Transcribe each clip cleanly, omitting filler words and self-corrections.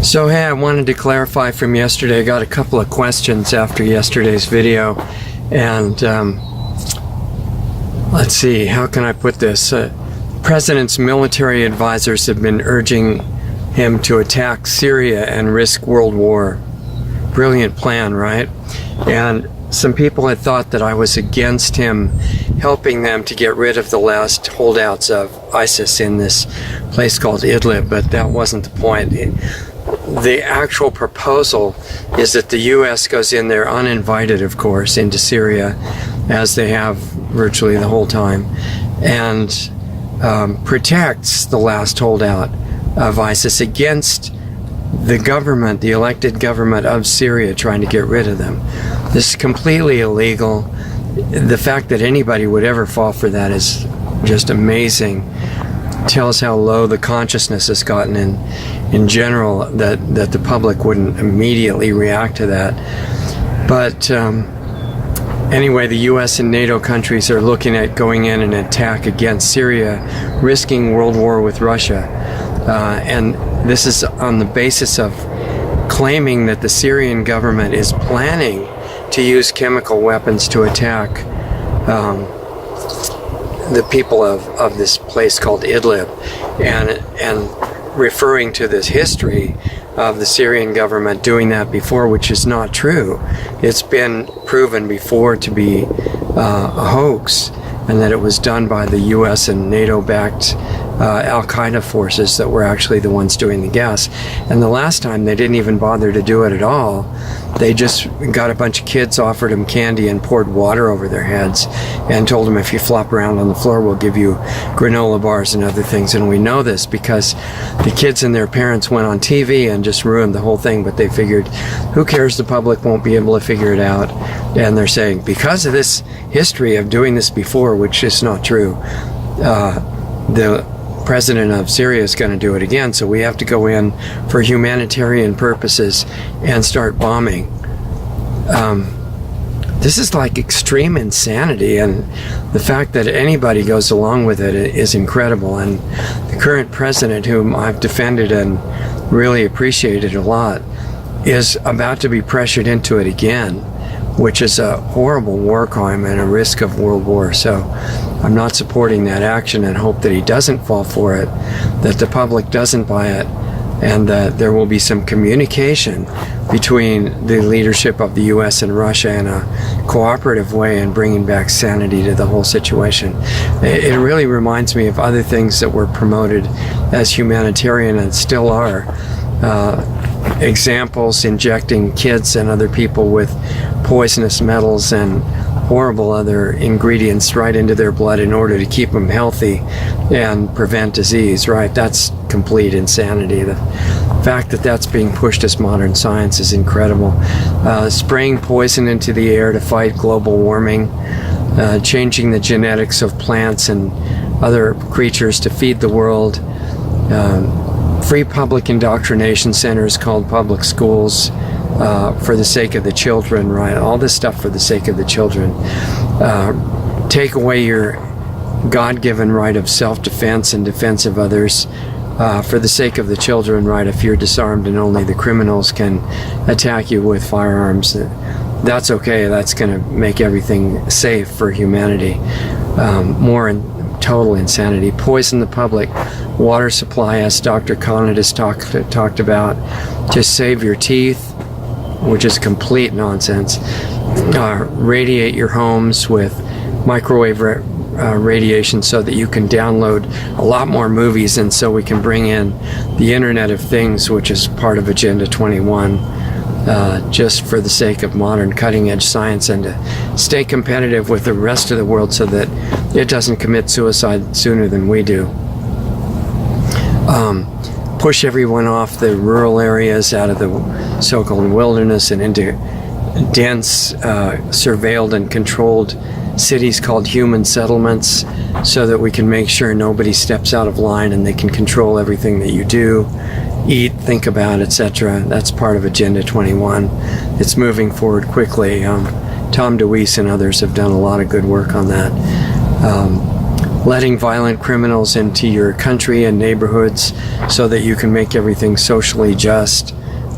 So hey, I wanted to clarify from yesterday. I got a couple of questions after yesterday's video, and let's see, how can I put this? President's military advisors have been urging him to attack Syria and risk world war. Brilliant plan, right? And some people had thought that I was against him helping them to get rid of the last holdouts of ISIS in this place called Idlib, but that wasn't the point. The actual proposal is that the U.S. goes in there uninvited, of course, into Syria, as they have virtually the whole time, and protects the last holdout of ISIS against the government, the elected government of Syria, trying to get rid of them. This is completely illegal. The fact that anybody would ever fall for that is just amazing. Tells how low the consciousness has gotten in general, that the public wouldn't immediately react to that. But anyway, the US and NATO countries are looking at going in an attack against Syria, risking world war with Russia. And this is on the basis of claiming that the Syrian government is planning to use chemical weapons to attack the people of this place called Idlib, and referring to this history of the Syrian government doing that before, which is not true. It's been proven before to be a hoax, and that it was done by the US and NATO-backed Al-Qaeda forces that were actually the ones doing the gas. And the last time they didn't even bother to do it at all. They just got a bunch of kids, offered them candy, and poured water over their heads and told them, if you flop around on the floor, we'll give you granola bars and other things. And we know this because the kids and their parents went on TV and just ruined the whole thing, but they figured, who cares, the public won't be able to figure it out. And they're saying, because of this history of doing this before, which is not true, the president of Syria is going to do it again, so we have to go in for humanitarian purposes and start bombing. This is like extreme insanity, and the fact that anybody goes along with it is incredible. And the current president, whom I've defended and really appreciated a lot, is about to be pressured into it again, which is a horrible war crime and a risk of world war. So I'm not supporting that action, and hope that he doesn't fall for it, that the public doesn't buy it, and that there will be some communication between the leadership of the US and Russia in a cooperative way, and bringing back sanity to the whole situation. It really reminds me of other things that were promoted as humanitarian and still are. Examples, injecting kids and other people with poisonous metals and horrible other ingredients right into their blood in order to keep them healthy and prevent disease, right? That's complete insanity. The fact that that's being pushed as modern science is incredible. Spraying poison into the air to fight global warming, changing the genetics of plants and other creatures to feed the world, free public indoctrination centers called public schools, for the sake of the children, right? All this stuff for the sake of the children. Take away your God-given right of self-defense and defense of others, for the sake of the children, right? If you're disarmed and only the criminals can attack you with firearms, that's okay. That's going to make everything safe for humanity. More total insanity. Poison the public water supply, as Dr. Conant has talked about, to save your teeth, which is complete nonsense. Radiate your homes with microwave radiation so that you can download a lot more movies, and so we can bring in the Internet of Things, which is part of Agenda 21, just for the sake of modern cutting-edge science, and to stay competitive with the rest of the world so that it doesn't commit suicide sooner than we do. Push everyone off the rural areas, out of the so-called wilderness, and into dense, surveilled and controlled cities called human settlements, so that we can make sure nobody steps out of line and they can control everything that you do, eat, think about, etc. That's part of Agenda 21. It's moving forward quickly. Tom DeWeese and others have done a lot of good work on that. letting violent criminals into your country and neighborhoods so that you can make everything socially just.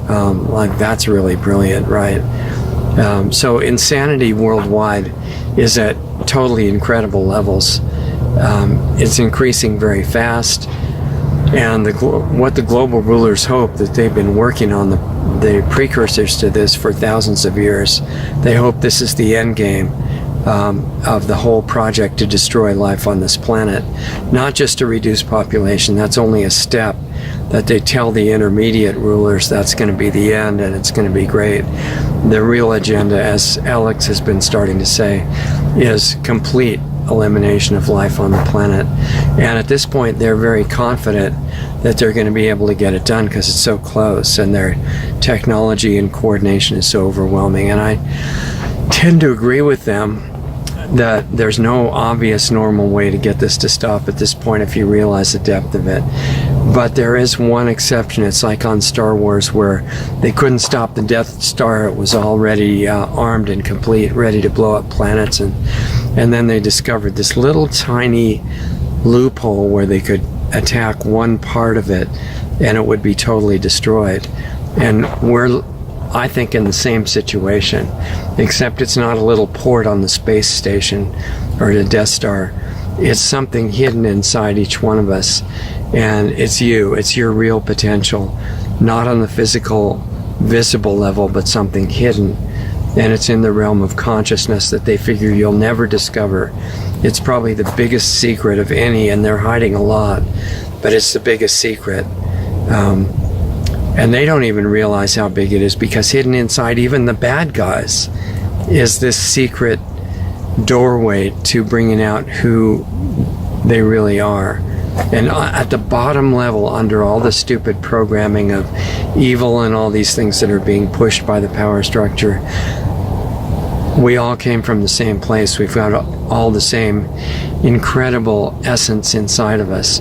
Like, that's really brilliant, right? So insanity worldwide is at totally incredible levels. It's increasing very fast. And what the global rulers hope, that they've been working on the precursors to this for thousands of years. They hope this is the end game of the whole project to destroy life on this planet. Not just to reduce population, that's only a step that they tell the intermediate rulers that's going to be the end and it's going to be great. The real agenda, as Alex has been starting to say, is complete elimination of life on the planet. And at this point, they're very confident that they're going to be able to get it done because it's so close and their technology and coordination is so overwhelming. And I tend to agree with them that there's no obvious normal way to get this to stop at this point if you realize the depth of it. But there is one exception. It's like on Star Wars, where they couldn't stop the Death Star. It was already armed and complete, ready to blow up planets. And then they discovered this little tiny loophole where they could attack one part of it and it would be totally destroyed. And we're, I think, in the same situation, except it's not a little port on the space station or the Death Star. It's something hidden inside each one of us, and it's you. It's your real potential, not on the physical, visible level, but something hidden. And it's in the realm of consciousness that they figure you'll never discover. It's probably the biggest secret of any, and they're hiding a lot, but it's the biggest secret. And they don't even realize how big it is, because hidden inside even the bad guys is this secret doorway to bringing out who they really are. And at the bottom level, under all the stupid programming of evil and all these things that are being pushed by the power structure, we all came from the same place. We've got all the same incredible essence inside of us.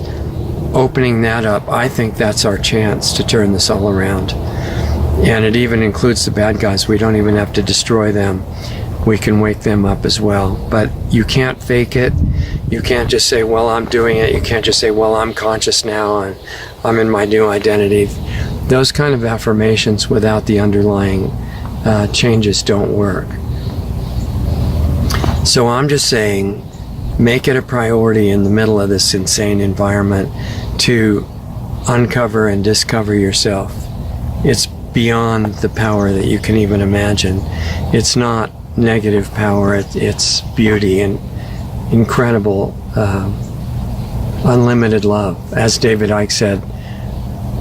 Opening that up, I think that's our chance to turn this all around. And it even includes the bad guys. We don't even have to destroy them. We can wake them up as well. But you can't fake it. You can't just say, well, I'm doing it. You can't just say, well, I'm conscious now and I'm in my new identity. Those kind of affirmations without the underlying changes don't work. So I'm just saying, make it a priority in the middle of this insane environment to uncover and discover yourself. It's beyond the power that you can even imagine. It's not negative power, it's beauty and incredible, unlimited love. As David Icke said,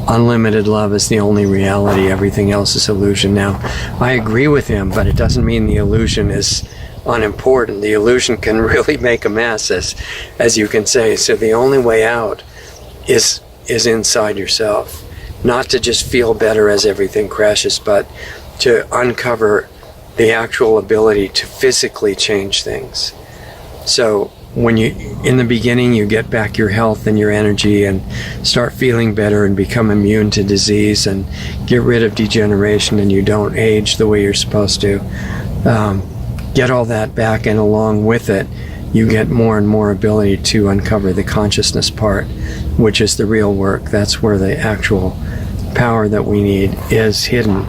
unlimited love is the only reality. Everything else is illusion. Now, I agree with him, but it doesn't mean the illusion is unimportant. The illusion can really make a mess, as you can say. So the only way out is inside yourself. Not to just feel better as everything crashes, but to uncover the actual ability to physically change things. So when in the beginning, you get back your health and your energy and start feeling better and become immune to disease and get rid of degeneration, and you don't age the way you're supposed to, get all that back, and along with it, you get more and more ability to uncover the consciousness part, which is the real work. That's where the actual power that we need is hidden.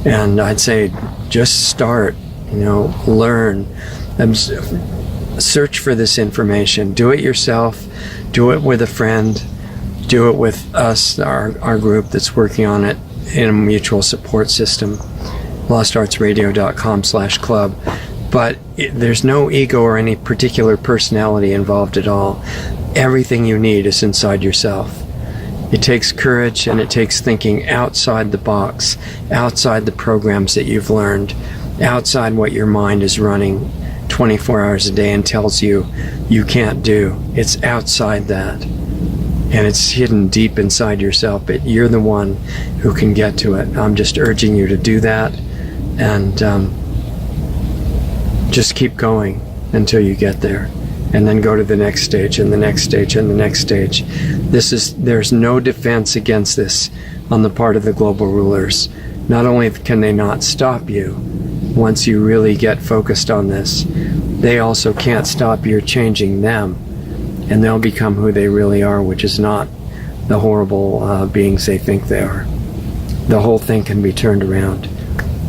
And I'd say just start, learn, search for this information. Do it yourself, do it with a friend, do it with us, our group that's working on it in a mutual support system, lostartsradio.com/club. But there's no ego or any particular personality involved at all. Everything you need is inside yourself. It takes courage, and it takes thinking outside the box, outside the programs that you've learned, outside what your mind is running 24 hours a day and tells you you can't do. It's outside that. And it's hidden deep inside yourself, but you're the one who can get to it. I'm just urging you to do that, and just keep going until you get there, and then go to the next stage and the next stage and the next stage. There's no defense against this on the part of the global rulers. Not only can they not stop you once you really get focused on this, they also can't stop your changing them. and they'll become who they really are, which is not the horrible beings they think they are. The whole thing can be turned around.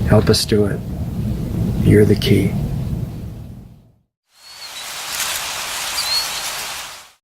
Help us do it. You're the key.